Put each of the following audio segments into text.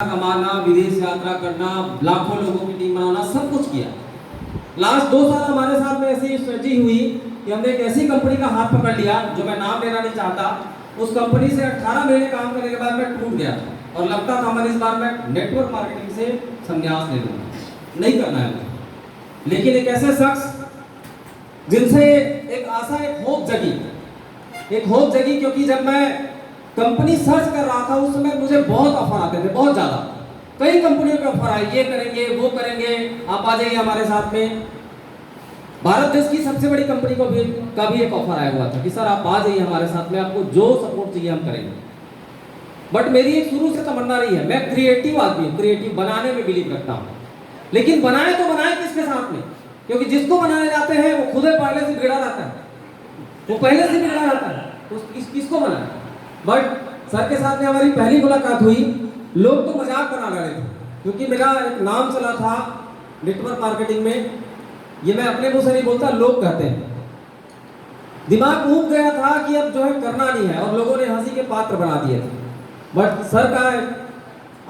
कमाना, विदेश यात्रा करना, लाखों लोगों की टीम बनाना, सब कुछ किया। लास्ट 2 साल हमारे साथ में ऐसी स्ट्रेटजी हुई कि हमने एक ऐसी कंपनी का हाथ पकड़ लिया, जो मैं नाम लेना नहीं चाहता। उस कंपनी से 18 महीने काम करने के बाद मैं टूट गया था और लगता था मैंने इस बार मैं नेटवर्क मार्केटिंग से संन्यास ले लूंगा, नहीं करना है मुझे। लेकिन एक ऐसे शख्स जिनसे एक आशा, एक होप जगी, क्योंकि जब मैं कंपनी सर्च कर रहा था उस समय मुझे बहुत ऑफर आते थे, बहुत ज्यादा। कई कंपनियों के ऑफर आए, ये करेंगे, वो करेंगे, आप आ जाइए हमारे साथ में। भारत देश की सबसे बड़ी कंपनी को भी एक ऑफर आया हुआ था कि सर आप आ जाइए हमारे साथ में, आपको जो सपोर्ट चाहिए हम करेंगे। बट मेरी एक शुरू से तमन्ना रही है, मैं क्रिएटिव आदमी हूँ, क्रिएटिव बनाने में बिलीव करता हूँ। लेकिन बनाए तो बनाए किसके साथ में, क्योंकि जिसको बनाने जाते हैं वो खुद पहले से बिगड़ा रहता है, वो पहले से बिगड़ा रहता है, तो किसको बनाए। बट सर के साथ में हमारी पहली मुलाकात हुई, लोग तो मजाक बना रहे थे, क्योंकि मेरा एक नाम चला था नेटवर्क मार्केटिंग में। ये मैं अपने मुंह से नहीं बोलता, लोग कहते हैं। दिमाग ऊब गया था कि अब जो है करना नहीं है, और लोगों ने हंसी के पात्र बना दिए थे। बट सर का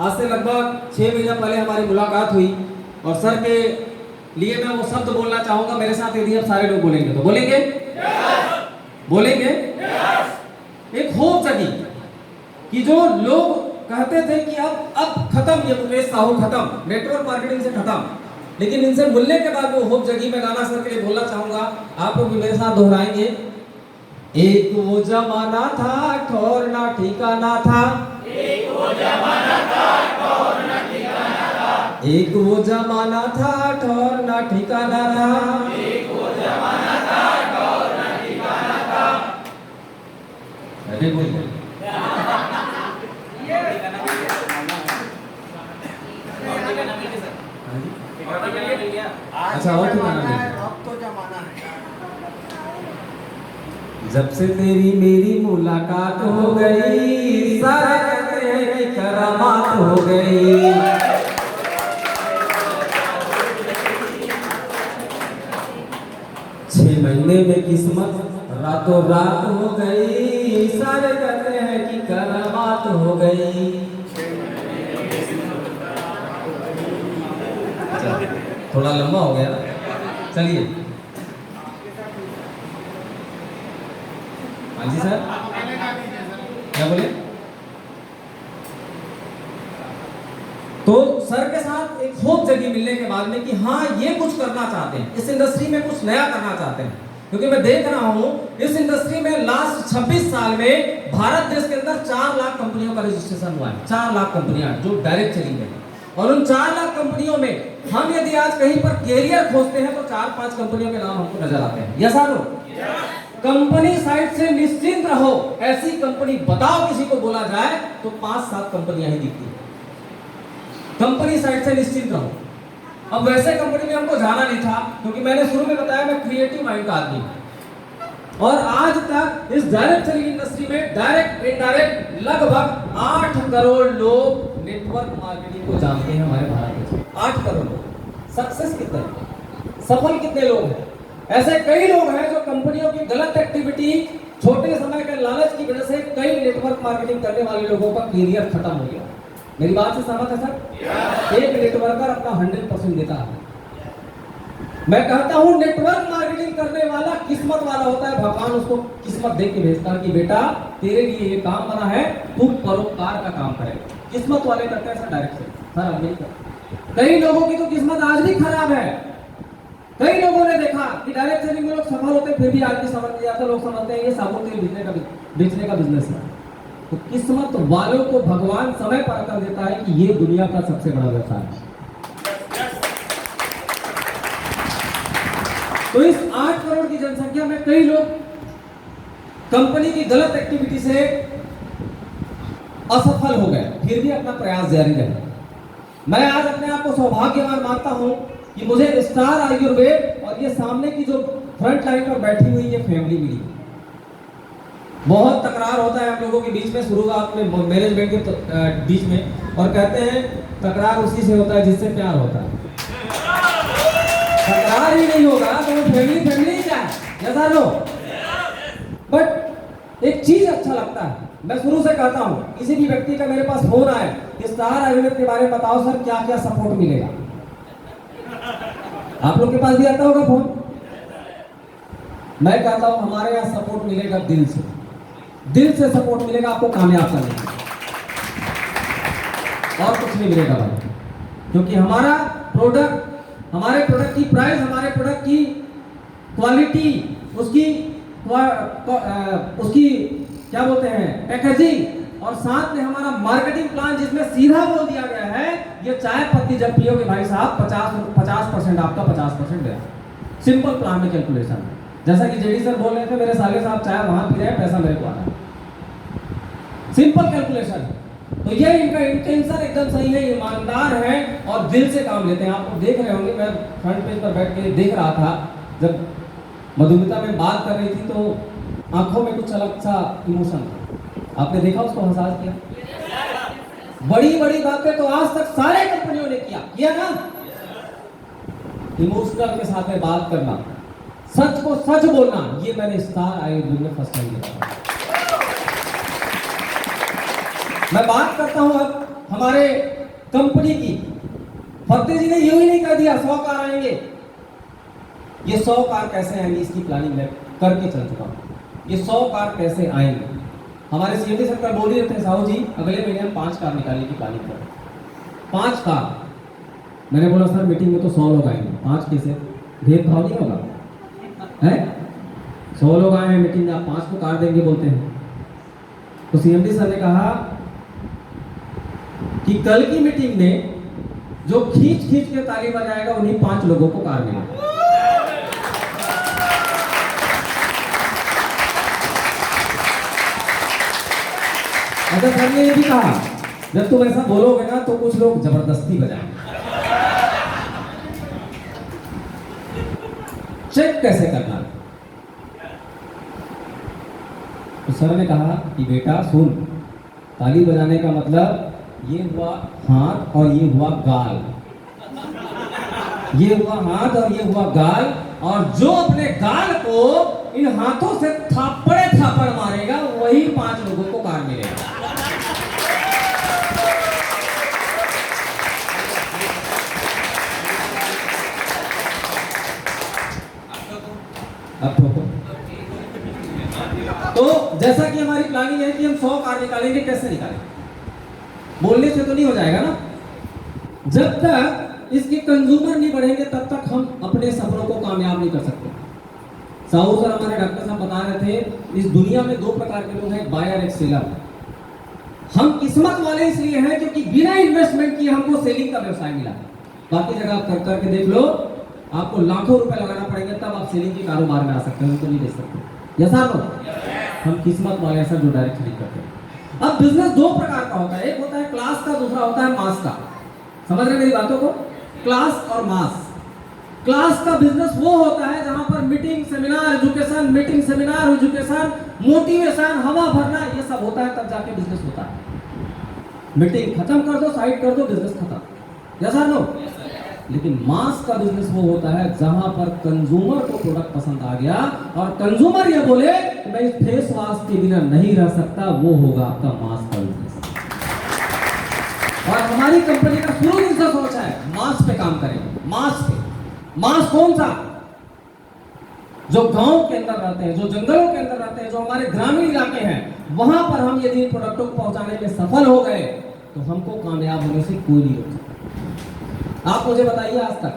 आज से लगभग 6 महीना पहले हमारी मुलाकात हुई, और सर के लिए मैं वो शब्द बोलना चाहूंगा मेरे साथ, यदि अब सारे लोग बोलेंगे तो बोलेंगे, बोलेंगे। एक होप जगी कि जो लोग कहते थे कि अब खत्म, ये मुकेश साहू खत्म, नेटवर्क मार्केटिंग से खत्म। लेकिन इनसे मिलने के बाद वो होप जगी। मैं गाना सर के लिए बोलना चाहूंगा, आप लोग भी मेरे साथ दोहराएंगे। एक वो जमाना था ठौरना ठिकाना था, एक वो जमाना था ठौरना ठिकाना था, एक वो जमाना था ठौरना ठिकाना था, एक वो जमाना था ठौरना ठिकाना था। अरे बोल अच्छा, और ठिकाना मिल गया। अब तो जमाना है। जब से तेरी मेरी मुलाकात हो गई, सारे कहते हैं कि करामात हो गई। 6 महीने में किस्मत रातों रात हो गई, सारे कहते हैं कि करामात हो गई। थोड़ा लंबा हो गया ना, चलिए। हाँ जी सर, क्या बोले? तो सर के साथ एक होप जगी मिलने के बाद में कि हाँ ये कुछ करना चाहते हैं, इस इंडस्ट्री में कुछ नया करना चाहते हैं। क्योंकि मैं देख रहा हूं इस इंडस्ट्री में लास्ट 26 साल में भारत देश के अंदर 4 लाख कंपनियों का रजिस्ट्रेशन हुआ है, 4 लाख कंपनियां जो डायरेक्ट चली गई। और उन 4 लाख कंपनियों में हम यदि आज कहीं पर कैरियर खोजते हैं तो 4-5 कंपनियों के नाम हमको नजर आते हैं। यस और नो? कंपनी साइड से निश्चिंत रहो, ऐसी कंपनी बताओ किसी को बोला जाए तो 5-7 कंपनियां ही दिखती है। कंपनी साइड से निश्चिंत रहो। अब वैसे कंपनी में हमको जाना नहीं था, क्योंकि मैंने शुरू में बताया मैं क्रिएटिव माइंड का आदमी हूं। और आज तक इस डायरेक्ट सेलिंग इंडस्ट्री में डायरेक्ट इनडायरेक्ट लगभग 8 करोड़ लोग नेटवर्क मार्केटिंग को जानते हैं हमारे भारत में। 8 करोड़ लोग। सक्सेस कितने, सफल कितने लोग हैं? ऐसे कई लोग हैं जो कंपनियों की गलत एक्टिविटी, छोटे समय के लालच की वजह से कई नेटवर्क मार्केटिंग करने वाले लोगों का करियर खत्म हो गया। मेरी बात से सहमत है सर? एक नेटवर्कर अपना 100% देता है। मैं कहता हूं नेटवर्क मार्केटिंग करने वाला किस्मत वाला होता है। भगवान उसको किस्मत दे के भेजता है कि बेटा तेरे लिए ये काम बना है, तू परोपकार का काम करेगा। किस्मत वाले करते हैं सर डायरेक्ट से, सर आप नहीं करते। कई लोगों की तो किस्मत आज भी खराब है। कई लोगों ने देखा कि डायरेक्ट सेलिंग में लोग सफल होते फिर भी आगे समझ नहीं आता, लोग समझते हैं ये साबुन तेल बेचने का बिजनेस है। तो किस्मत वालों को भगवान समय पर कर देता है कि ये दुनिया का सबसे बड़ा व्यवसाय है। तो इस 8 करोड़ की जनसंख्या में कई लोग कंपनी की गलत एक्टिविटी से असफल हो गए, फिर भी अपना प्रयास जारी रहे। मैं आज अपने आप को सौभाग्यवान मानता हूं कि मुझे स्टार आयुर्वेद और ये सामने की जो फ्रंट लाइन पर बैठी हुई ये फैमिली मिली। बहुत तकरार होता है हम लोगों के बीच में, शुरुआत में मैनेजमेंट के बीच में, और कहते हैं तकरार उसी से होता है जिससे प्यार होता है। तकरार ही नहीं होगा तो फैमिली क्या है? नो। बट एक चीज अच्छा लगता है, मैं शुरू से कहता हूं, किसी भी व्यक्ति का मेरे पास फोन आए, स्टार आयुर्वेद के बारे में बताओ सर क्या क्या सपोर्ट मिलेगा। आप लोग के पास भी आता होगा फोन। मैं कहता हूं हमारे यहाँ सपोर्ट मिलेगा दिल से, दिल से सपोर्ट मिलेगा आपको कामयाब करने के, और कुछ नहीं मिलेगा भाई। क्योंकि हमारे प्रोडक्ट की प्राइस, हमारे प्रोडक्ट की क्वालिटी, उसकी क्या बोलते हैं पैकेजिंग, और साथ में हमारा मार्केटिंग प्लान जिसमें सीधा बोल दिया गया है ये चाय पत्ती जब पियोगे भाई साहब 50% आपका 50% गया। सिंपल प्लान में कैलकुलेशन है। जैसा कि जेडी सर बोल रहे थे, मेरे साले साहब चाय वहां पी रहे हैं, पैसा मेरे को आ रहा है, सिंपल कैलकुलेशन है। तो ये इनका इंटेंशन एकदम सही है, ईमानदार है और दिल से काम लेते हैं। आप लोग देख रहे होंगे, मैं फ्रंट पेज पर बैठ के देख रहा था, जब मधुमिता में बात कर रही थी तो आंखों में कुछ अलग सा इमोशन था। आपने देखा उसको एहसास किया। बड़ी बड़ी बातें तो आज तक सारे कंपनियों ने किया ना। इमोशनल के साथ में बात करना, सच को सच बोलना, ये मैंने स्टार आयुर्वेद में फर्स्ट टाइम देखा। मैं बात करता हूं अब हमारे कंपनी की। फतेह जी ने यूं ही नहीं कह दिया 100 कार आएंगे। ये 100 कार कैसे आएंगी इसकी प्लानिंग मैं करके चल चुका हूं। ये 100 कार कैसे आएंगे, हमारे सीएमडी सर का बोल रहे थे साहू जी अगले महीने हम 5 कार निकालने की प्लानिंग करें। 5 कार। मैंने बोला सर मीटिंग में तो 100 लोग आएंगे, 5 कैसे, भेदभाव नहीं होगा है। 100 लोग आए हैं मीटिंग में, आप 5 को कार देंगे बोलते हैं। तो सीएमडी सर ने कहा कि कल की मीटिंग में जो खींच के ताली बजाएगा उन्हीं 5 लोगों को कार मिलेगा। अच्छा सर ने ये भी कहा जब तुम ऐसा बोलोगे ना तो कुछ लोग जबरदस्ती बजाएंगे। चेक कैसे करना। तो सर ने कहा कि बेटा सुन, ताली बजाने का मतलब ये हुआ हाथ और ये हुआ गाल, ये हुआ हाथ और ये हुआ गाल, और जो अपने गाल को इन हाथों से थापड़ मारेगा वही 5 लोगों को कार मिलेगा। अब ठोको। तो जैसा कि हमारी प्लानिंग है कि हम 100 कार निकालेंगे। कैसे निकालेंगे, बोलने से तो नहीं हो जाएगा ना। जब तक इसके कंज्यूमर नहीं बढ़ेंगे तब तक हम अपने सपनों को कामयाब नहीं कर सकते। साहू सर हमारे डॉक्टर साहब बता रहे थे, इस दुनिया में 2 प्रकार के लोग हैं, एक बायर एक सेलर। हम किस्मत वाले इसलिए हैं क्योंकि बिना इन्वेस्टमेंट किए हमको सेलिंग का व्यवसाय मिला। बाकी जगह आप कर करके देख लो, आपको लाखों रुपए लगाना पड़ेगा तब आप सेलिंग के कारोबार में आ सकते हैं, तो नहीं दे सकते। ऐसा लो, हम किस्मत वाले ऐसा जो डायरेक्ट खरीद करते हैं। अब बिजनेस 2 प्रकार का होता है, एक होता है क्लास का, दूसरा होता है मास का। समझ रहे मेरी बातों को, क्लास और मास। क्लास का बिजनेस वो होता है जहां पर meeting seminar education, meeting seminar education, motivation, हवा भरना, ये सब होता है, तब जाके बिजनेस होता है। मीटिंग खत्म कर दो, साइड कर दो, बिजनेस खत्म। जैसा नो। लेकिन मास का बिजनेस वो होता है जहां पर कंज्यूमर को प्रोडक्ट पसंद आ गया और कंज्यूमर ये बोले कि मैं इस फेस वॉश के बिना नहीं रह सकता, वो होगा आपका मास का बिजनेस। और हमारी कंपनी का शुरू से सोच है मास पे काम करेंगे। मास पे, मास कौन सा, जो गांव के अंदर रहते हैं, जो जंगलों के अंदर रहते हैं, जो हमारे ग्रामीण इलाके हैं, वहां पर हम यदि इन प्रोडक्टों को पहुंचाने में सफल हो गए तो हमको कामयाब होने से कोई नहीं रोक सकता। आप मुझे बताइए आज तक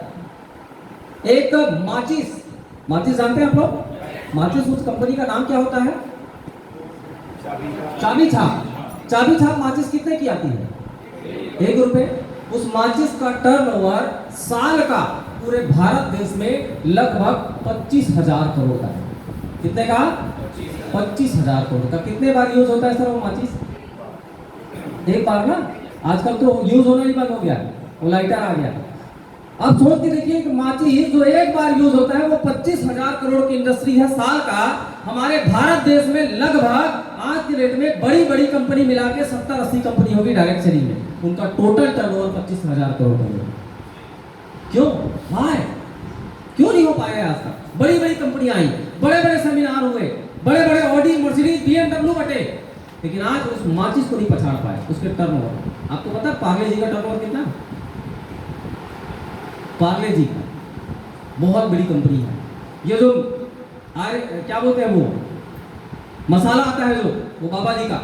एक माचिस जानते हैं आप लोग? माचिस, उस कंपनी का नाम क्या होता है? चाबी छाप माचिस कितने की आती है? 1 रुपए। उस माचिस का टर्नओवर साल का पूरे भारत देश में लगभग 25,000 करोड़ का है। कितने का? 25,000 करोड़ का। कितने बार यूज होता है सर वो माचिस? एक बार ना। आजकल तो यूज होना ही बंद हो गया, वो लाइटर आ गया। अब सोच के देखिए कि माचिस जो एक बार यूज होता है वो 25,000 करोड़ की इंडस्ट्री है साल का। हमारे भारत देश में लगभग आज के रेट में बड़ी बड़ी कंपनी मिला के 70-80 कंपनी होगी डायरेक्ट सेलिंग में, उनका टोटल टर्नओवर 25,000 करोड़ का। क्यों? क्यों नहीं हो पाया आज तक? बड़ी बड़ी कंपनियां आई, बड़े बड़े सेमिनार हुए, बड़े बड़े ऑडी, मर्सिडीज, BMW बटे, लेकिन आज उस माचिस को नहीं पछाड़ पाए, उसके टर्नओवर। आपको पता है पार्ले जी का टर्नओवर कितना? पार्ले जी का बहुत बड़ी कंपनी है। ये जो क्या बोलते हैं वो मसाला आता है जो, वो बाबा जी का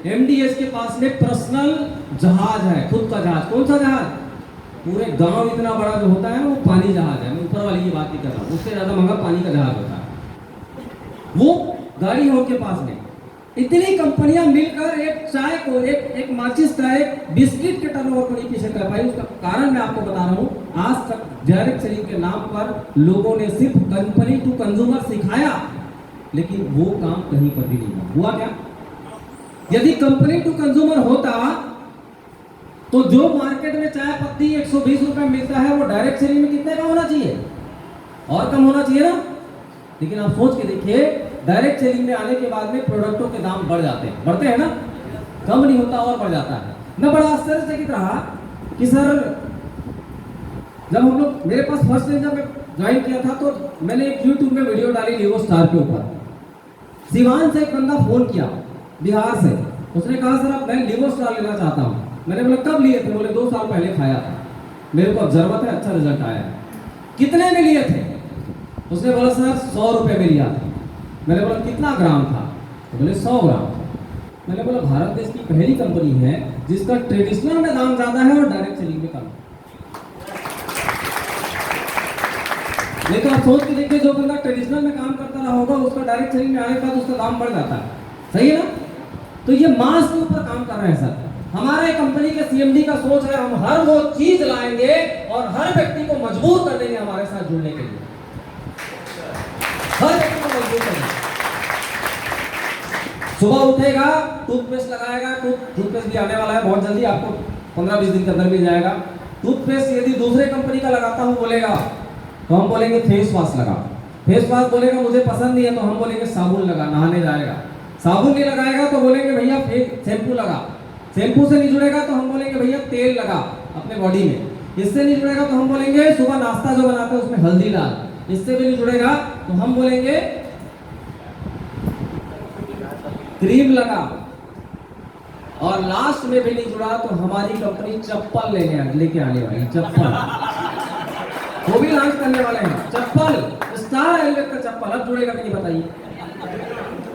MDS के पास में पर्सनल जहाज है, खुद का जहाज। कौन सा जहाज? पूरे गांव इतना बड़ा जो होता है ना, वो पानी जहाज है। मैं ऊपर वाली की बात नहीं कर रहा हूँ, उससे ज्यादा महंगा पानी का जहाज होता है। वो गाड़ी है उनके पास में। इतनी कंपनियां मिलकर एक चाय को, एक माचिस का, एक बिस्किट के टर्नओवर को नहीं पीछे कर पाई। उसका कारण मैं आपको बता रहा हूँ। आज तक डायरेक्ट सेलिंग के नाम पर लोगों ने सिर्फ कंपनी टू कंज्यूमर सिखाया, लेकिन वो काम कहीं पर भी नहीं हुआ। क्या? यदि कंपनी टू कंज्यूमर होता तो जो मार्केट में चाय पत्ती 120 रुपए मिलता है, वो डायरेक्ट सेलिंग में कितने का होना चाहिए? और कम होना चाहिए ना। लेकिन आप सोच के देखिए, डायरेक्ट सेलिंग में आने के बाद में प्रोडक्टों के दाम बढ़ जाते हैं, बढ़ते हैं ना, कम नहीं होता और बढ़ जाता है। मैं बड़ा आश्चर्यचकित रहा कि सर, जब हम लोग, मेरे पास फर्स्ट टाइम जब मैं ज्वाइन किया था तो मैंने एक यूट्यूब में वीडियो डाली लिवो स्टार के ऊपर। सिवान से एक बंदा फोन किया, बिहार से। उसने कहा सर अब मैं लिवो स्टार लेना चाहता हूँ। मैंने बोला कब लिए थे? बोले 2 साल पहले खाया था, मेरे को अब जरूरत है, अच्छा रिजल्ट आया है। कितने में लिए थे? उसने बोला सर 100 रुपए में लिया था। मैंने बोला कितना ग्राम था? तो बोले 100 ग्राम था। मैंने बोला भारत देश की पहली कंपनी है जिसका ट्रेडिशनल में दाम ज्यादा है और डायरेक्ट सेलिंग में कम। नहीं तो आप सोच के देखिए, जो बंदा ट्रेडिशनल में काम करता रहा होगा, उसका डायरेक्ट सेलिंग में आने के बाद उसका दाम बढ़ जाता है। सही है ना? तो ये मास के ऊपर काम कर रहे हैं सर। हमारे कंपनी के CMD का सोच है, हम हर वो चीज लाएंगे और हर व्यक्ति को मजबूर कर देंगे हमारे साथ जुड़ने के लिए। हर व्यक्ति को मजबूर करेंगे। सुबह उठेगा, टूथपेस्ट लगाएगा। टूथपेस्ट भी आने वाला है बहुत जल्दी, आपको 15-20 दिन के अंदर मिल जाएगा। टूथपेस्ट यदि दूसरे कंपनी का लगाता हूं बोलेगा तो हम बोलेंगे फेस वॉश लगा। फेस वॉश बोलेगा मुझे पसंद नहीं है तो हम बोलेंगे साबुन लगा, नहाने जाएगा। साबुन नहीं लगाएगा तो बोलेंगे भैया शैम्पू लगा। शैम्पू से नहीं जुड़ेगा तो हम बोलेंगे भैया तेल लगा अपने बॉडी में। इससे नहीं जुड़ेगा तो हम बोलेंगे सुबह नाश्ता जो बनाते हैं उसमें हल्दी डाल। इससे भी नहीं जुड़ेगा तो हम बोलेंगे क्रीम लगा। और लास्ट में भी नहीं जुड़ा तो हमारी कंपनी चप्पल लेके आने वाली, चप्पल वो भी लॉन्च करने वाले हैं। चप्पल, स्टार एलवेट का चप्पल। अब जुड़ेगा कि नहीं बताइए?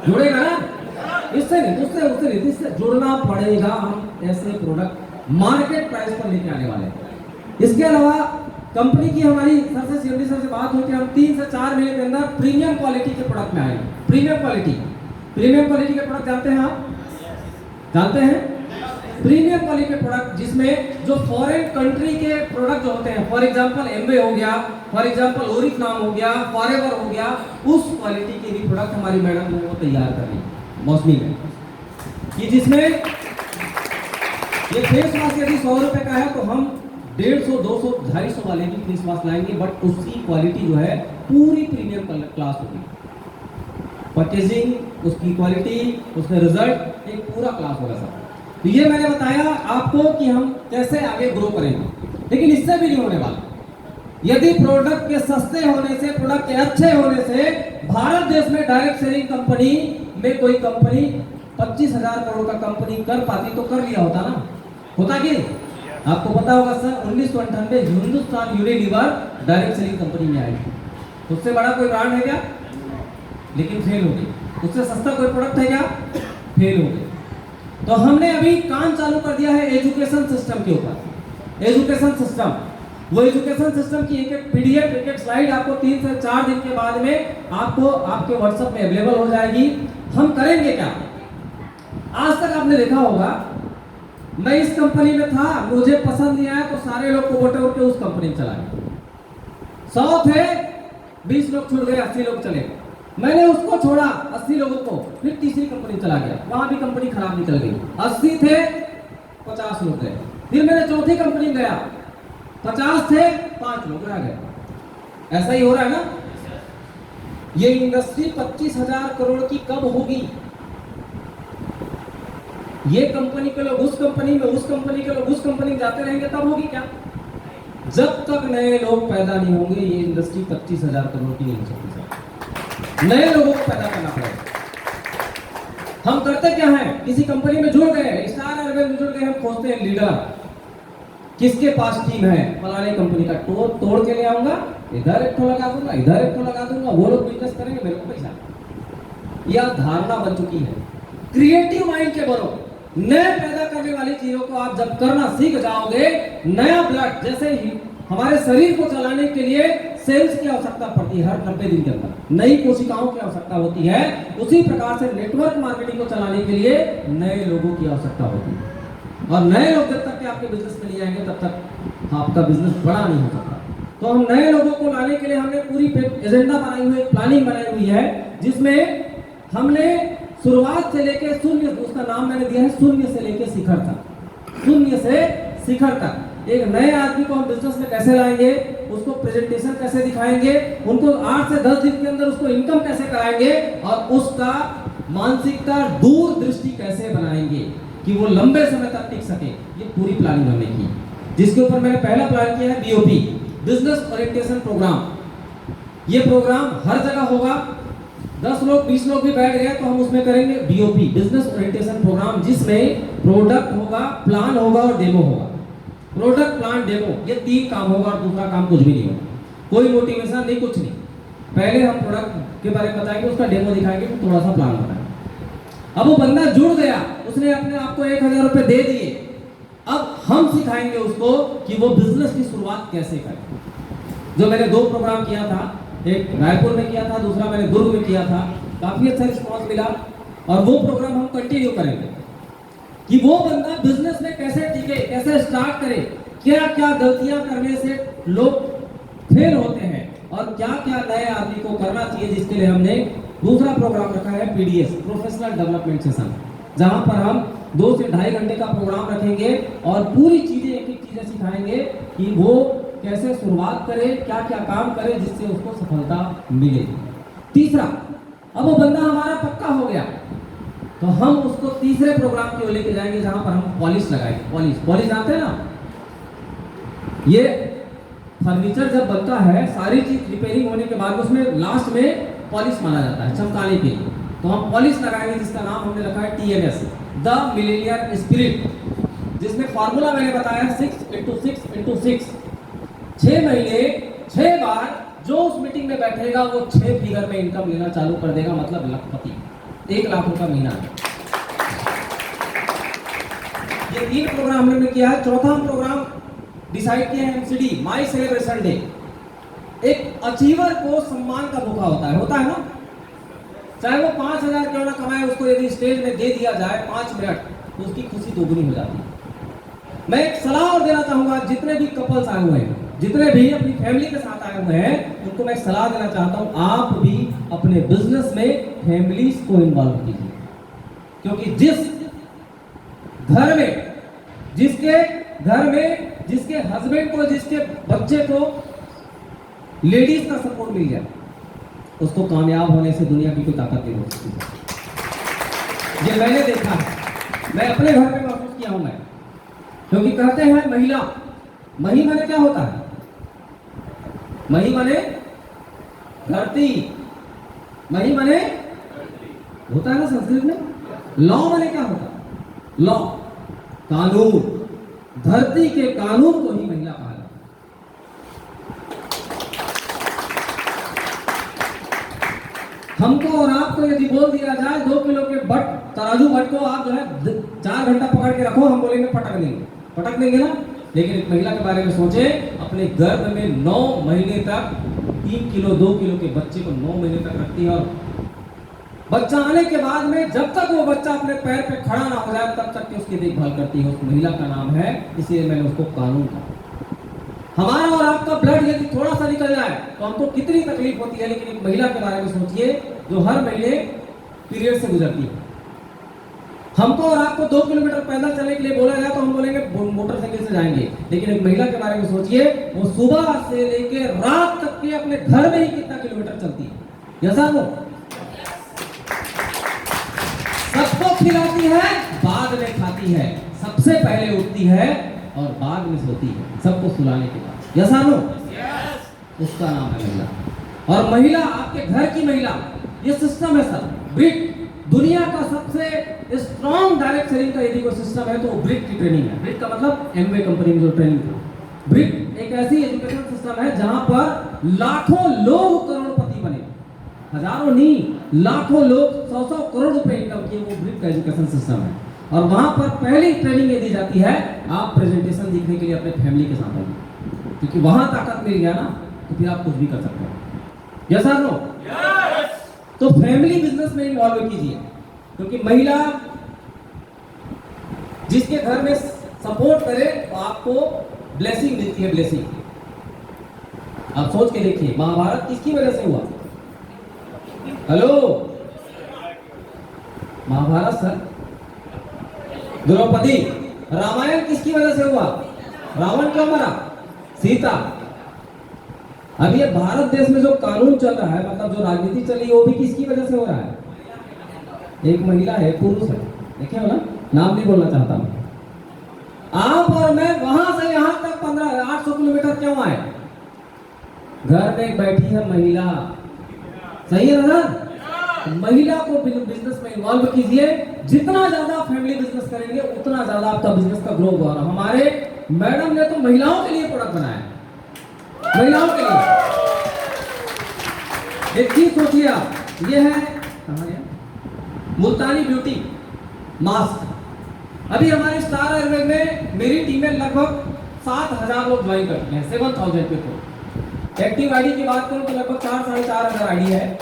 जुड़ेगा ना? इससे नहीं, उससे नहीं, इससे जुड़ना पड़ेगा। हम ऐसे प्रोडक्ट मार्केट प्राइस पर लेके आने वाले हैं। इसके अलावा कंपनी की हमारी सर से, CMD सर से बात हुई कि हम 3 से 4 महीने के अंदर प्रीमियम क्वालिटी के प्रोडक्ट में आएंगे। प्रीमियम क्वालिटी के प्रोडक्ट जानते हैं आप? जानते हैं? प्रीमियम क्वालिटी के प्रोडक्ट जिसमें जो फॉरेन कंट्री के प्रोडक्ट जो होते हैं, फॉर एग्जांपल एम्वे हो गया, फॉर एग्जांपल ओरिफ्लेम हो गया, फॉरएवर हो गया, उस क्वालिटी के भी प्रोडक्ट हमारी मैडम को तैयार कर रही है मौसमी में। कि जिसमें ये फेस वॉश यदि 100 रुपए का है तो हम 150, 200, 250 वाले भी फेस वॉश लाएंगे, बट उसकी क्वालिटी जो है पूरी प्रीमियम क्लास होगी। पैकेजिंग, उसकी क्वालिटी, उसका रिजल्ट, एक पूरा क्लास होगा सर। तो ये मैंने बताया आपको कि हम कैसे आगे ग्रो करेंगे। लेकिन इससे भी नहीं होने वाला। यदि प्रोडक्ट के सस्ते होने से, प्रोडक्ट के अच्छे होने से भारत देश में डायरेक्ट सेलिंग कंपनी में कोई कंपनी 25,000 करोड़ का कंपनी कर पाती तो कर लिया होता ना। होता कि आपको पता होगा sir, 1998 Hindustan Unilever direct selling company में आई। उससे बड़ा कोई ब्रांड है क्या? लेकिन फेल हो गई। उससे सस्ता कोई प्रोडक्ट है क्या? फेल हो गई। तो हमने अभी काम चालू कर दिया है एजुकेशन सिस्टम के ऊपर। एजुकेशन सिस्टम, वो एजुकेशन सिस्टम की एक PDF, एक स्लाइड आपको 3 से 4 दिन के बाद में आपको आपके WhatsApp में अवेलेबल हो जाएगी। हम करेंगे क्या? आज तक आपने देखा होगा, मैं इस कंपनी में था, मुझे पसंद नहीं आया तो सारे लोग को वोट करके उस कंपनी में चला गया। 100 थे, 20 लोग छूट गए, 80 लोग चले। मैंने उसको छोड़ा 80 लोगों को, फिर तीसरी कंपनी चला गया, वहां भी कंपनी खराब निकल गई। 80 थे, 50 लोग गए। फिर मैंने चौथी कंपनी गया, 50 थे, 5 लोग रह गए। ऐसा ही हो रहा है ना? ये इंडस्ट्री 25,000 करोड़ की कब होगी? ये कंपनी के लोग उस कंपनी में, उस कंपनी के लोग उस कंपनी में जाते रहेंगे, तब होगी क्या? जब तक नए लोग पैदा नहीं होंगे ये इंडस्ट्री 25,000 करोड़ की नहीं हो सकती सर। नए लोगों को पैदा करना पड़ेगा। हम करते क्या है, किसी कंपनी में जुड़ गए, स्टार एयरवेज में जुड़ गए, हम खोजते हैं लीडर, किसके पास टीम है, फलाने कंपनी का तोड़ के ले आऊंगा, इधर एक ठो लगा दूंगा, इधर एक ठो लगा दूंगा, वो लोग बिजनेस करेंगे, मेरे को पैसा। यह धारणा बन चुकी है। क्रिएटिव माइंड के बनो, नए पैदा करने वाली चीजों को आप जब करना सीख जाओगे, नया ब्लड, जैसे ही हमारे शरीर को चलाने के लिए सेल्स की आवश्यकता पड़ती है, हर 90 दिन के अंदर नई कोशिकाओं की आवश्यकता होती है, उसी प्रकार से नेटवर्क मार्केटिंग को चलाने के लिए नए लोगों की आवश्यकता होती है। और नए लोग जब तक के आपके बिजनेस में नहीं आएंगे तब तक आपका बिजनेस बड़ा नहीं हो सकता। तो हम नए लोगों को लाने के लिए हमने पूरी एजेंडा बनाई हुई, प्लानिंग बनाई हुई है, जिसमें हमने शुरुआत से लेके शून्य, उसका नाम मैंने दिया है शून्य से लेके शिखर तक। शून्य से शिखर तक एक नए आदमी को हम बिजनेस में कैसे लाएंगे, उसको प्रेजेंटेशन कैसे दिखाएंगे, उनको 8 से 10 दिन के अंदर उसको इनकम कैसे कराएंगे, और उसका मानसिकता दूरदृष्टि कैसे बनाएंगे कि वो लंबे समय तक टिक सके। ये पूरी प्लानिंग हमने की, जिसके ऊपर मैंने पहला प्लान किया है बीओपी, बिजनेस ओरिएंटेशन प्रोग्राम। ये प्रोग्राम हर जगह होगा, 10 लोग 20 लोग भी बैठ गए तो हम उसमें करेंगे बीओपी, बिजनेस ओरिएंटेशन प्रोग्राम, जिसमें प्रोडक्ट होगा, प्लान होगा और डेमो होगा। प्रोडक्ट, प्लान, डेमो, ये 3 काम होगा और दूसरा काम कुछ भी नहीं होगा। कोई मोटिवेशन नहीं, कुछ नहीं। पहले हम प्रोडक्ट के बारे में बताएंगे, उसका डेमो दिखाएंगे, फिर थोड़ा सा प्लान बनाएंगे। अब वो बंदा जुड़ गया, उसने अपने आप को 1000 रुपए दे दिए, अब हम सिखाएंगे उसको कि वो बिजनेस की शुरुआत कैसे करे। जो मैंने 2 प्रोग्राम किया था, एक रायपुर में किया था, दूसरा मैंने दुर्ग में किया था, काफी अच्छा रिस्पॉन्स मिला, और वो प्रोग्राम हम कंटिन्यू करेंगे कि वो बंदा बिजनेस में कैसे टिके, कैसे स्टार्ट करे, क्या क्या गलतियां करने से लोग फेल होते हैं, और क्या क्या नए आदमी को करना चाहिए, जिसके लिए हमने दूसरा प्रोग्राम रखा है पीडीएस, प्रोफेशनल डेवलपमेंट सेशन, जहां पर हम 2 से 2.5 घंटे का प्रोग्राम रखेंगे और पूरी चीजें, एक एक चीजें सिखाएंगे कि वो कैसे शुरुआत करे, क्या क्या काम करे जिससे उसको सफलता मिले। तीसरा, अब वो बंदा हमारा पक्का हो गया तो हम उसको तीसरे प्रोग्राम की ओर लेके जाएंगे, जहां पर हम पॉलिश लगाएंगे। पॉलिश आते हैं ना, ये फर्नीचर जब बनता है, सारी चीज रिपेयरिंग होने के बाद उसमें लास्ट में पॉलिश माना जाता है चमकाने के लिए, तो हम पॉलिश लगाएंगे, जिसका नाम हमने रखा है TMS, द मिलेनियर स्पिरिट, जिसमें फॉर्मूला मैंने बताया 6 × 6 × 6, 6 महीने 6 बार जो उस मीटिंग में बैठेगा वो 6 फिगर में इनकम लेना चालू कर देगा, मतलब लखपति, 1 लाख रुपया महीना। ये 3 प्रोग्राम हमने किया है। चौथा प्रोग्राम डिसाइड किया है MCD, माई सेलिब्रेशन डे। एक अचीवर को सम्मान का मौका होता है ना, चाहे वो 5000 क्यों ना कमाए, उसको यदि स्टेज में दे दिया जाए 5 मिनट, तो उसकी खुशी दोगुनी हो जाती है। मैं एक सलाह और देना चाहूंगा, जितने भी कपल्स आए हुए हैं, जितने भी अपनी फैमिली के साथ आए हुए हैं, उनको मैं सलाह देना चाहता हूं, आप भी अपने बिजनेस में फैमिलीज को इन्वॉल्व कीजिए, क्योंकि जिसके घर में जिसके हस्बैंड को, जिसके बच्चे को लेडीज का सपोर्ट मिल जाए, उसको कामयाब होने से दुनिया की कोई ताकत नहीं हो सकती। ये मैंने देखा है, मैं अपने घर में महसूस किया हूं मैं, क्योंकि कहते हैं महिला, मही माने क्या होता है, मही माने धरती, मही माने होता है ना संस्कृत में। लॉ माने क्या होता है, लॉ, कानून, धरती के कानून को ही महिला कहा जाता है। हमको और आपको यदि बोल दिया जाए 2 किलो के तराजू भट्ट को आप जो है 4 घंटा पकड़ के रखो, हम बोलेंगे पटक देंगे ना। लेकिन एक महिला के बारे में सोचे, अपने गर्भ में 9 महीने तक 3 किलो 2 किलो के बच्चे को 9 महीने तक रखती है, और बच्चा आने के बाद में जब तक वो बच्चा अपने पैर पे खड़ा ना हो जाए तब तक की उसकी देखभाल करती है। उस महिला का नाम है, इसलिए मैंने उसको कानून कहा। हमारा और आपका ब्लड यदि थोड़ा सा निकल जाए तो हमको कितनी तकलीफ होती है, लेकिन एक महिला के बारे में सोचिए जो हर महीने पीरियड से गुजरती है। हमको और आपको 2 किलोमीटर पैदल चलने के लिए बोला जाए तो हम बोलेंगे मोटरसाइकिल से जाएंगे, लेकिन एक महिला के बारे में सोचिए, वो सुबह से लेकर रात तक के अपने घर में ही कितना किलोमीटर चलती है। ऐसा वो सबको खिलाती है, बाद में खाती है, सबसे पहले उठती है और बाद में सोती है, सबको सुलाने के बाद। यस नो, उसका नाम है महिला। और महिला, आपके घर की महिला, ये सिस्टम है सर। ब्रिक दुनिया का सबसे स्ट्रॉन्ग डायरेक्ट सेलिंग का यदि कोई सिस्टम है तो वो ब्रिक की ट्रेनिंग है। ब्रिक का मतलब एमवे कंपनी में जो ट्रेनिंग था। ब्रिक एक ऐसी एजुकेशन सिस्टम है जहां पर लाखों लोग करोड़पति बने, हजारों नहीं, लाखों लोग 100 करोड़ रुपए इनकम किए, वो ब्रिक का एजुकेशन सिस्टम है। और वहां पर पहली ट्रेनिंग ये दी जाती है, आप प्रेजेंटेशन दिखने के लिए अपने फैमिली के साथ आइए, क्योंकि वहां ताकत मिल गया ना तो फिर आप कुछ भी कर सकते हो। यस और नो? तो फैमिली बिजनेस में इन्वॉल्व कीजिए, क्योंकि महिला जिसके घर में सपोर्ट करे तो आपको ब्लेसिंग मिलती है, ब्लेसिंग। आप सोच के देखिए, महाभारत किसकी वजह से हुआ? Hello, Mahabharata sir, Draupadi. रामायण किसकी वजह से हुआ? रावण क्यों मरा? सीता। अब ये भारत देश में जो कानून चल रहा है, मतलब जो राजनीति चल रही है, वो भी किसकी वजह से हो रहा है? एक महिला है, पुरुष है, देखे हो ना, नाम नहीं बोलना चाहता मैं। आप और मैं वहां से यहां तक 800 किलोमीटर क्यों आए? घर में बैठी है महिला, सही है ना? महिला को बिजनेस में इन्वॉल्व कीजिए। जितना ज्यादा फैमिली बिजनेस करेंगे उतना ज्यादा आपका बिजनेस का ग्रो होगा। हमारे मैडम ने तो महिलाओं के लिए प्रोडक्ट बनाया, महिलाओं के लिए। एक चीज सोचिए आप, ये है कहां गया? मुल्तानी ब्यूटी मास्क। अभी हमारे स्टार आयुर्वेद में मेरी टीम में लगभग 7000 लोग ज्वाइन करते हैं, 7000 पीपल। एक्टिव आईडी की बात करूं तो लगभग 4-4.5 आईडी है।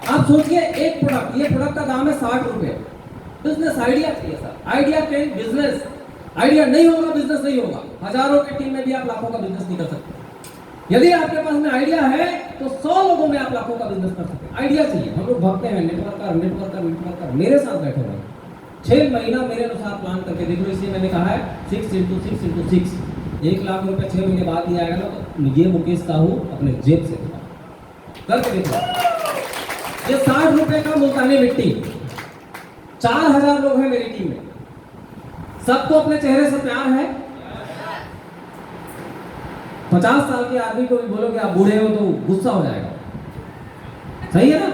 आप सोचिए, एक प्रोडक्ट, ये प्रोडक्ट का दाम है 60 रुपए। बिजनेस आइडिया चाहिए सर, आइडिया के बिजनेस। आइडिया नहीं होगा, बिजनेस नहीं होगा। हजारों की टीम में भी आप लाखों का बिजनेस नहीं कर सकते। यदि आपके पास में आइडिया है तो 100 लोगों में आप लाखों का बिजनेस कर सकते हैं। आइडिया चाहिए। हम लोग भगते हैं नेटवर्कर। मेरे साथ बैठे हुए 6 महीना मेरे अनुसार प्लान करके देख लो। इसलिए मैंने कहा है 6 × 6 × 6, 1 लाख रुपए 6 महीने बाद दिया आएगा ना, तो ये मुकेश साहू अपने जेब से करके देखो। ये 60 रुपए का मुल्तानी मिट्टी, 4000 लोग हैं मेरी टीम में। सबको अपने चेहरे से प्यार है। 50 साल के आदमी को भी बोलोगे आप बूढ़े हो तो गुस्सा हो जाएगा, सही है ना?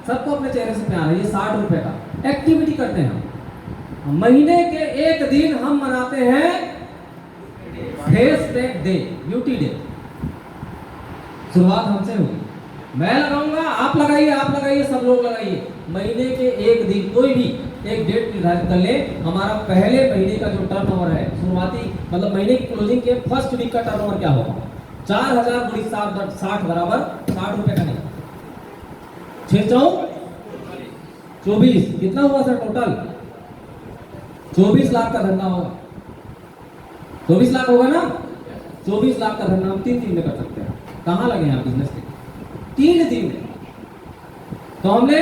सबको अपने चेहरे से प्यार है। ये 60 रुपए का एक्टिविटी करते हैं हम। महीने के एक दिन हम मनाते हैं face pack day, beauty day. शुरुआत हमसे होगी। मैं लगाऊंगा, आप लगाइए, सब लोग लगाइए। महीने के एक दिन कोई भी एक डेट निर्धारित कर ले। हमारा पहले महीने का जो टर्नओवर है, शुरुआती मतलब महीने की क्लोजिंग के फर्स्ट वीक का टर्नओवर क्या होगा? 4000 × 60 बराबर 60 रुपए का नहीं, 6×4 = 24। कितना हुआ सर टोटल? 24 लाख का धंधा होगा। 24 लाख होगा ना? 24 लाख का धंधा हम 3 दिन में कर सकते हैं। कहाँ लगे हैं आप बिजनेस के? 3 दिन में। तो हमने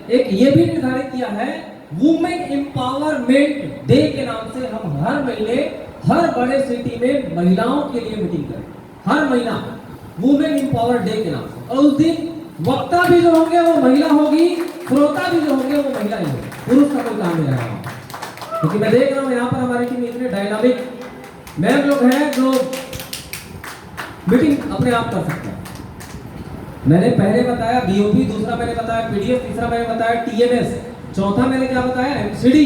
एक ये भी निर्धारित किया है, वुमेन एम्पावरमेंट डे के नाम से हम हर महीने हर बड़े सिटी में महिलाओं के लिए मीटिंग करें। हर महीना वुमेन एम्पावर डे के नाम से। और उस दिन वक्ता भी जो होंगे वो महिला होगी, श्रोता भी जो होंगे वो महिला ही होगी। पुरुष का कोई काम नहीं रहेगा। क्योंकि मैं देख रहा हूँ यहाँ पर हमारी टीम इतने डायनामिक मैम लोग हैं जो मीटिंग अपने आप कर सकते हैं। मैंने पहले बताया बीओपी, दूसरा मैंने बताया पीडीएफ, तीसरा मैंने बताया टीएमएस, चौथा मैंने क्या बताया एमसीडी,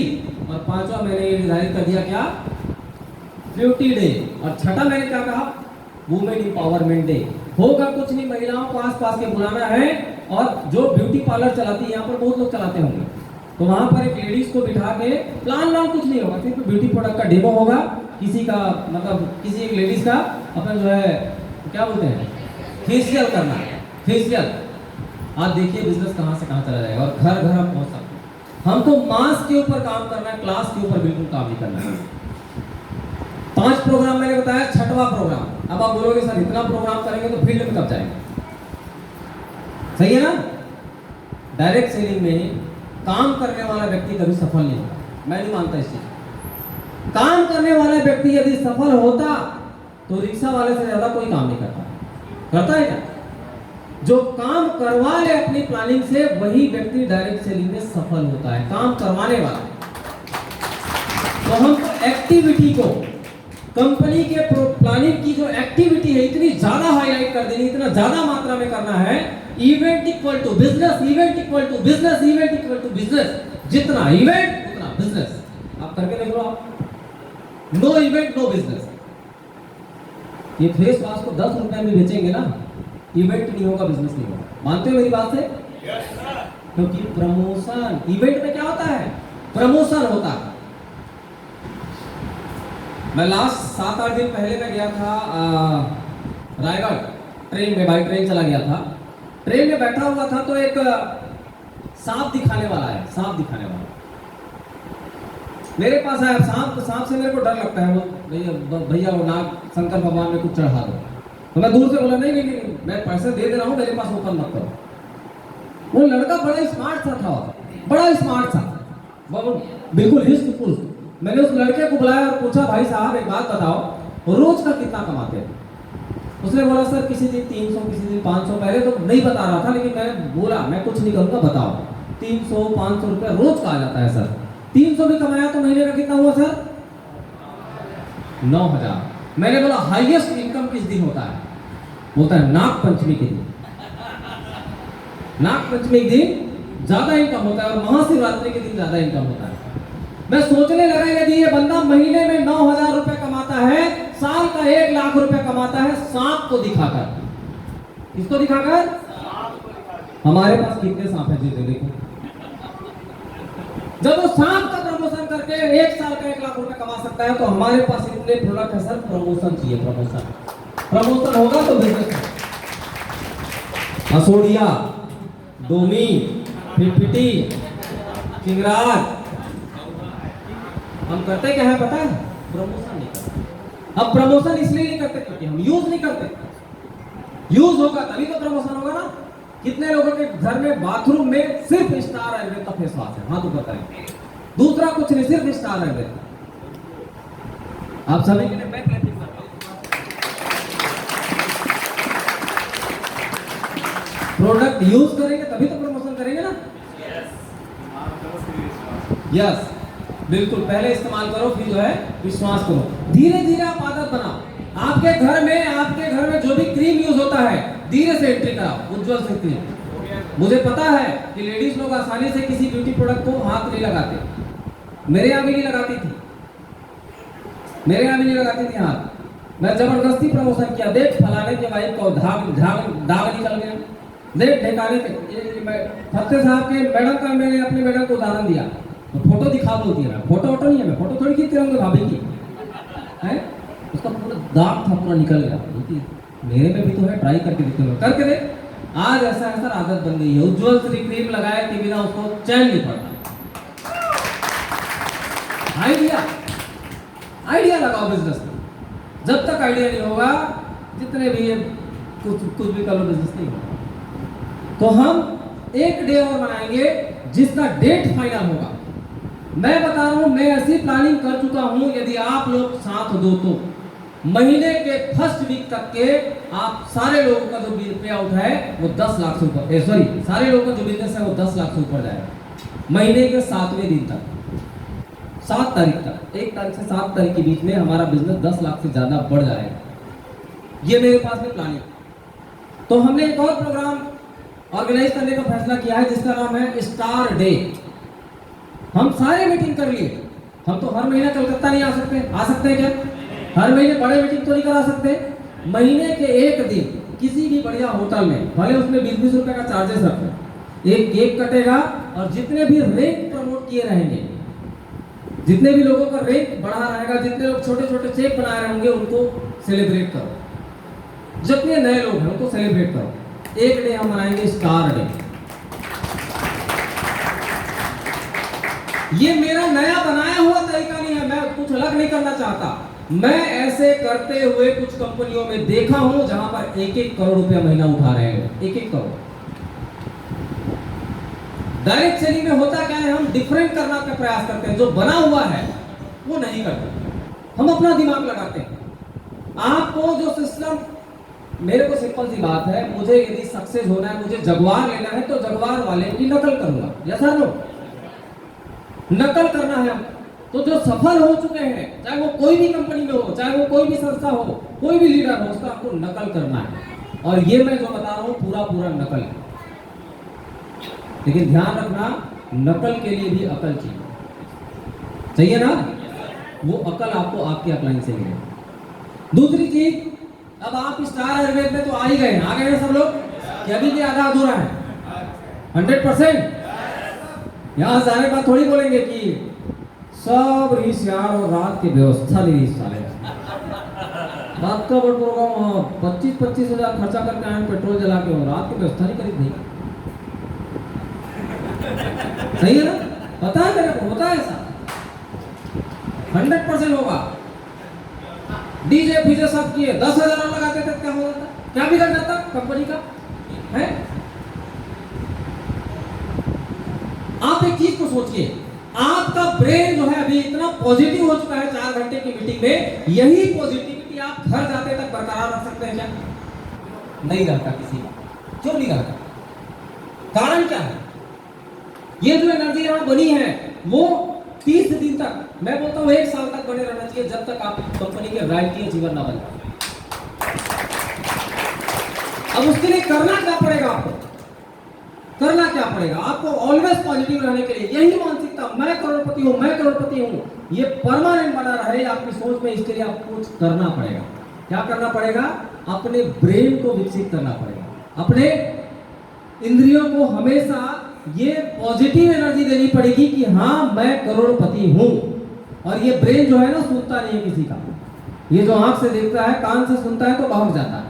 और पांचवा मैंने ये निर्धारित कर दिया क्या? Beauty day. और छठा मैंने क्या कहा? Women empowerment day. होगा कुछ नहीं, महिलाओं को आस पास के बुलाना है। और जो ब्यूटी पार्लर चलाती है, यहाँ पर बहुत लोग चलाते होंगे, तो वहां पर एक लेडीज को बिठा के प्लान कुछ नहीं होगा, सिर्फ ब्यूटी प्रोडक्ट का डेमो होगा। किसी का मतलब किसी एक लेडीज का अपना जो है क्या बोलते हैं फेशियल करना है, फेशियल। आप देखिए बिजनेस कहां से कहां चला जाएगा और घर घर हम पहुंच सकते हैं। हम तो मास के ऊपर काम करना है, क्लास के ऊपर बिल्कुल काम नहीं करना है। 5 प्रोग्राम मैंने बताया, 6वां प्रोग्राम। अब आप बोलोगे सर इतना प्रोग्राम करेंगे तो फील्ड में कब जाएंगे? सही है ना? डायरेक्ट सेलिंग में काम करने वाला व्यक्ति कभी सफल नहीं होता। मैं नहीं मानता इस चीज। काम करने वाला व्यक्ति यदि सफल होता तो रिक्शा वाले से ज्यादा कोई काम नहीं करता है क्या? जो काम करवा ले अपनी प्लानिंग से, वही व्यक्ति डायरेक्ट सेलिंग में सफल होता है, काम करवाने वाला। तो हम एक्टिविटी को कंपनी के प्लानिंग की जो एक्टिविटी है इतनी ज्यादा हाईलाइट कर देनी, इतना ज्यादा मात्रा में करना है। Event equal to business, event equal to business, event equal to business. जितना इवेंट उतना बिजनेस। आप करके देख लो आप। No event no business. ये फेस वॉश को 10 रुपए में बेचेंगे ना, इवेंट नहीं होगा, बिजनेस नहीं होगा। मानते हो मेरी बात से? क्योंकि प्रमोशन, इवेंट में क्या होता है? प्रमोशन होता है। मैं लास्ट 7-8 दिन पहले मैं गया था रायगढ़, ट्रेन में, बाई ट्रेन चला गया था। ट्रेन में बैठा हुआ था तो एक सांप दिखाने वाला है, सांप दिखाने वाला मेरे पास आया। सांप से मेरे को डर लगता है। वो भैया वो नाग शंकर भगवान में कुछ चढ़ा दो। तो मैं दूर से बोला नहीं नहीं नहीं, मैं पैसे दे रहा हूँ, मेरे पास ओपन मत करो। वो लड़का बड़ा स्मार्ट सा था, बड़ा स्मार्ट था, बिल्कुल हिस्ट। मैंने उस लड़के को बुलाया और पूछा, भाई साहब एक बात बताओ, रोज का कितना कमाते हैं? उसने बोला सर किसी दिन 300, किसी दिन 500। पहले तो नहीं बता रहा था, लेकिन मैं बोला मैं कुछ नहीं करूँगा, बताओ। 300-500 रुपया रोज का आ जाता है सर। 300 भी कमाया तो महीने का कितना हुआ सर? 9,000। मैंने बोला हाईएस्ट इनकम किस दिन होता है? होता है नाग पंचमी के दिन। नाग पंचमी के दिन ज्यादा इनकम होता है और महाशिवरात्रि के दिन ज्यादा इनकम होता है। मैं सोचने लगा यदि ये बंदा महीने में 9,000 रुपए कमाता है, साल का 1 लाख रुपए कमाता है, सांप को दिखाकर। किसको दिखाकर? हमारे पास कितने सांप है जी देखो। जब वो सांप का प्रमोशन करके 1 साल का 1 लाख रुपए कमा सकता है, तो हमारे पास इतने प्रोडक्ट है सर। प्रमोशन चाहिए, प्रमोशन होगा तो बिजनेस। हसोड़िया, डोमी, फिटफिटी, चिंगराज, हम करते क्या है पता है? प्रमोशन नहीं करते। अब प्रमोशन इसलिए नहीं करते क्योंकि हम यूज नहीं करते। यूज होगा तभी तो प्रमोशन होगा ना। कितने लोगों के घर में बाथरूम में सिर्फ स्टार आयुर्वेद का फेस वॉश है? हाथ ऊपर करें। दूसरा कुछ नहीं, सिर्फ स्टार आयुर्वेद। आप सभी के लिए मैं क्लैपिंग करता हूं। प्रोडक्ट यूज करेंगे तभी तो प्रमोशन करेंगे ना। यस, बिल्कुल। पहले इस्तेमाल करो, फिर जो है विश्वास करो। धीरे धीरे आप आदत बनाओ। आपके घर में जो भी क्रीम यूज होता है, धीरे से एंट्री कराओ। उज्जवल से क्रीम। मुझे पता है कि लेडीज लोग आसानी से किसी ब्यूटी प्रोडक्ट को हाथ नहीं लगाते। मेरे यहाँ भी नहीं लगाती थी हाथ। मैं जबरदस्ती प्रमोशन किया। देख फलाने के वाइफ को दाग निकल गया, देख ठेकाने के फत्ते साहब के मैडम का, मैंने अपने मैडम को उदाहरण दिया। तो फोटो दिखा बोलती है, फोटो नहीं है, मैं फोटो थोड़ी खींचते रहूंगा भाभी की है। उसका पूरा दाग था, पूरा निकल गया। बोलती मेरे में भी तो है, ट्राई करके देखते हो। करके दे। आज ऐसा है सर, आदत बन गई है। उज्जवल श्री क्रीम लगाए कि बिना उसको चैन नहीं पड़ता। आइडिया लगाओ बिजनेस में। जब तक आइडिया नहीं होगा, जितने भी ये कुछ भी कर लो, बिजनेस नहीं होगा। तो हम एक डे और बनाएंगे जिसका डेट फाइनल होगा। मैं बता रहा हूं, मैं ऐसी प्लानिंग कर चुका हूं। यदि आप लोग साथ दो तो महीने के फर्स्ट वीक तक के आप सारे लोगों का जो पे आउट है वो 10 लाख से ऊपर, सॉरी सारे लोगों का जो बिजनेस है वो 10 लाख से ऊपर जाएगा। महीने के 7वें दिन तक, 7 तारीख तक, 1 तारीख से 7 तारीख के बीच में हमारा बिजनेस 10 लाख से ज्यादा बढ़ जाएगा। ये मेरे पास में प्लानिंग। तो हमने एक और प्रोग्राम ऑर्गेनाइज करने का फैसला किया है जिसका नाम है स्टार डे। हम सारे मीटिंग कर लिए। हम तो हर महीने कलकत्ता नहीं आ सकते हैं क्या? हर महीने बड़े मीटिंग तो नहीं करा सकते। महीने के 1 दिन किसी भी बढ़िया होटल में, भले उसमें 20-20 रुपए का चार्जेस रखें, एक केक कटेगा और जितने भी रैंक प्रमोट किए रहेंगे, जितने भी लोगों का रैंक बढ़ा रहेगा, जितने लोग छोटे छोटे चेक बनाए रहेंगे, उनको सेलिब्रेट करो। जितने नए लोग हैं उनको सेलिब्रेट करो। एक डे हम मनाएंगे स्टार डे। ये मेरा नया बनाया हुआ तरीका नहीं है, मैं कुछ अलग नहीं करना चाहता। मैं ऐसे करते हुए कुछ कंपनियों में देखा हूं जहां पर 1-1 करोड़ रुपया महीना उठा रहे हैं। 1-1 करोड़। डायरेक्ट सेलिंग में होता क्या है, हम डिफरेंट करना का प्रयास करते हैं, जो बना हुआ है वो नहीं करते, हम अपना दिमाग लगाते हैं। आपको जो सिस्टम, मेरे को सिंपल सी बात है, मुझे यदि सक्सेस होना है, मुझे जगुआर लेना है तो जगुआर वाले की नकल करूंगा। या सर नो, नकल करना है। तो जो सफल हो चुके हैं, चाहे वो कोई भी कंपनी में हो, चाहे वो कोई भी संस्था हो, कोई भी लीडर हो, उसका आपको नकल करना है। और ये मैं जो बता रहा हूं पूरा पूरा नकल है। लेकिन ध्यान रखना, नकल के लिए भी अकल चाहिए ना? वो अकल आपको आपके अपलाइन से मिले। दूसरी चीज, अब आप स्टार आयुर्वेद में तो आ ही गए, आ गए हैं सब लोग, कि अभी भी आधा अधूरा है? 100%। यहां जाने के बाद थोड़ी बोलेंगे कि सब रीस यार और रात की व्यवस्था नहीं रीस साले। रात का बड़ प्रोग्राम 25-25 हजार खर्चा करके आए, पेट्रोल जला के, और रात की व्यवस्था नहीं करी थी। सही है ना? पता है मेरे को, होता है ऐसा, 100% होगा। डीजे फीजे सब किए, 10,000 लगाते थे, क्या हो जाता? क्या बिगड़ जाता कंपनी का है? आप एक चीज को सोचिए, आपका ब्रेन जो है अभी इतना पॉजिटिव हो चुका है 4 घंटे की मीटिंग में, यही पॉजिटिविटी आप घर जाते तक बरकरार रख सकते हैं क्या? नहीं रहता किसी का। क्यों नहीं रहता? कारण क्या है? ये जो एनर्जी यहां बनी है वो 30 दिन तक, मैं बोलता हूं 1 साल तक बने रहना चाहिए, जब तक आप कंपनी के राजकीय जीवन ना बन जाए। अब उसके लिए करना क्या पड़ेगा आपको? करना क्या पड़ेगा आपको? ऑलवेज पॉजिटिव रहने के लिए यही मानसिकता, मैं करोड़पति हूं, मैं करोड़पति हूं, ये परमानेंट बना रहे आपकी सोच में। इसके लिए आपको कुछ करना पड़ेगा। क्या करना पड़ेगा? अपने ब्रेन को विकसित करना पड़ेगा, अपने इंद्रियों को हमेशा ये पॉजिटिव एनर्जी देनी पड़ेगी कि हाँ मैं करोड़पति हूं। और ये ब्रेन जो है ना, सुनता नहीं है किसी का। ये जो आंख से देखता है, कान से सुनता है तो बहक जाता है।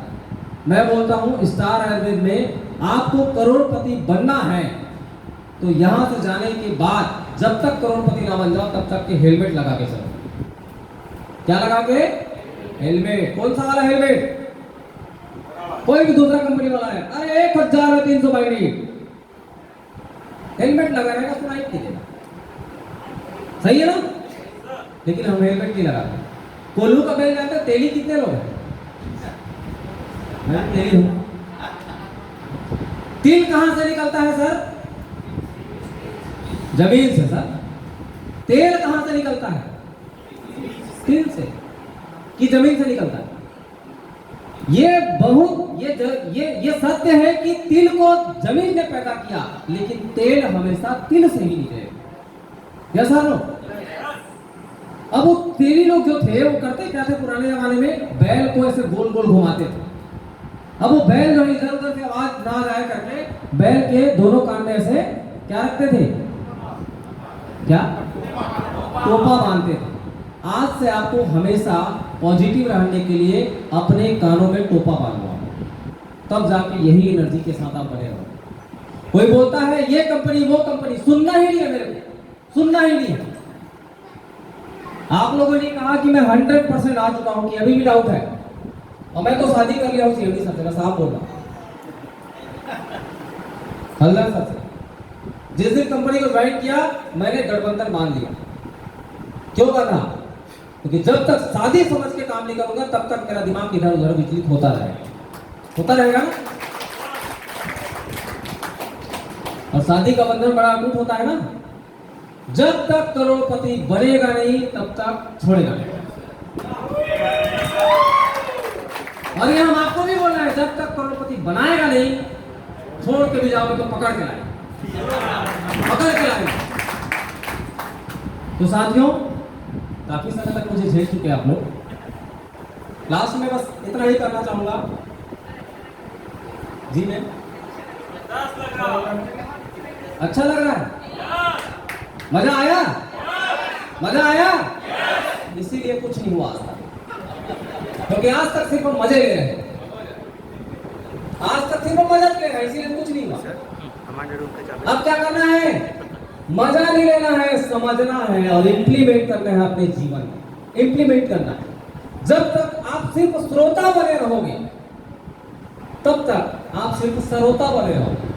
मैं बोलता हूं स्टार आयुर्वेद में आपको करोड़पति बनना है तो यहां से जाने के बाद जब तक करोड़पति ना बन जाओ तब तक के हेलमेट लगा के चलो। क्या लगा के? हेलमेट। कौन सा वाला हेलमेट? कोई भी दूसरा कंपनी वाला है, अरे 1,392 हेलमेट लगाने का सुनाई कीजिए, सही है ना? लेकिन हम हेलमेट नहीं लगाते। कोल्लू का बेल जानते हैं? तेली कितने लोग हैं? मैं तेली हूं। तिल कहां से निकलता है सर? जमीन से सर। तेल कहां से निकलता है? तिल से कि जमीन से निकलता है? ये बहुत ये सत्य है कि तिल को जमीन ने पैदा किया, लेकिन तेल हमेशा तिल से ही निकले। Yes sir. अब वो तेली लोग जो थे वो करते क्या थे पुराने जमाने में? बैल को ऐसे गोल गोल घुमाते थे। अब वो बैल जो इधर उधर से आवाज ना जाए करके बैल के दोनों कान में ऐसे क्या रखते थे? क्या? टोपा बांधते थे। आज से आपको हमेशा पॉजिटिव रहने के लिए अपने कानों में टोपा बांधना, तब जाके यही एनर्जी के साथ आप बने रहो। कोई बोलता है ये कंपनी वो कंपनी, सुनना ही नहीं है मेरे को, सुनना ही नहीं है। आप लोगों ने कहा कि मैं 100% आ चुका हूं कि अभी भी डाउट है, और मैं तो शादी कर लिया हूं सीएमडी सर से, मैं साफ बोल रहा हूं, हल्दर सर से। जिस दिन कंपनी को ज्वाइन किया मैंने गठबंधन मान लिया। क्यों करना? क्योंकि जब तक शादी समझ के काम नहीं करूंगा तब तक मेरा दिमाग इधर उधर विचलित होता रहेगा ना। और शादी का बंधन बड़ा अटूट होता है ना। जब तक करोड़पति बनेगा नहीं तब तक छोड़ेगा नहीं। और ये हम आपको भी बोलना है, जब तक करोड़पति बनाएगा नहीं, छोड़ के भी जाओगे तो पकड़ के लाएगा। तो साथियों, काफी समय तक मुझे झेल चुके आप लोग। लास्ट में बस इतना ही करना चाहूंगा जी। मैं अच्छा लग रहा है? मजा आया? मजा आया? इसीलिए कुछ नहीं हुआ आज तक, क्योंकि आज तक सिर्फ हम मजे ले रहे हैं। आज तक सिर्फ हम मजा ले रहे हैं, इसीलिए कुछ नहीं हुआ। अब क्या करना है? मजा नहीं लेना है, समझना है और इंप्लीमेंट करना है अपने जीवन में। इंप्लीमेंट करना है। जब तक आप सिर्फ श्रोता बने रहोगे तब तक आप सिर्फ सरोता बने रहोगे।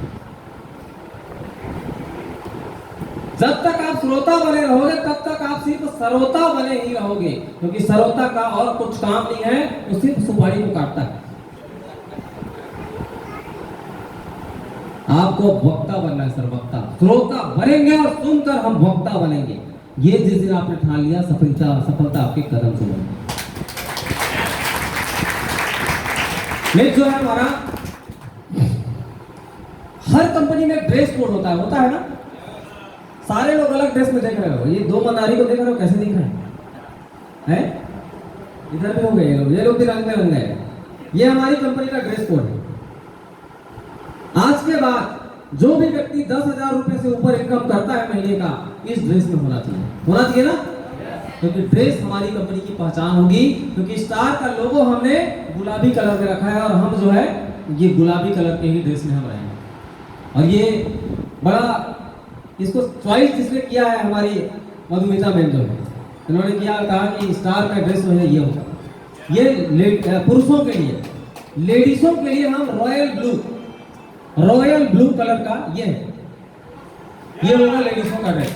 जब तक आप श्रोता बने रहोगे तब तक आप सिर्फ सरोता बने ही रहोगे, क्योंकि सरोता का और कुछ काम नहीं है, वो सिर्फ सुपारी को काटता है। आपको वक्ता बनना है सर, वक्ता। श्रोता बनेंगे और सुनकर हम वक्ता बनेंगे। ये जिस दिन आपने ठान लिया, सफलता आपके कदम से बनी। नेक्स्ट जो है हमारा, हर कंपनी में ड्रेस कोड होता है ना। सारे लोग अलग ड्रेस में देख रहे हो, ये दो मनारी को देख रहे हो कैसे दिख रहे हैं? इधर भी हो गए ये लोग भी रंग में रंग गए। ये हमारी कंपनी का ड्रेस कोड है। आज के बाद जो भी व्यक्ति 10,000 रुपए से ऊपर इनकम करता है महीने का, इस ड्रेस में होना चाहिए ना, क्योंकि ड्रेस हमारी कंपनी की पहचान होगी। क्योंकि स्टार का लोगो हमने गुलाबी कलर में रखा है और हम जो है ये गुलाबी कलर के ही ड्रेस में हम रहेंगे। और ये बड़ा इसको चॉइस जिसने किया है हमारी मधुमिता मैम जो है, उन्होंने किया, कहा कि स्टार का ड्रेस जो है ये होगा। ये पुरुषों के लिए, लेडीजों के लिए हम रॉयल ब्लू कलर का ये होगा लेडीजों का ड्रेस।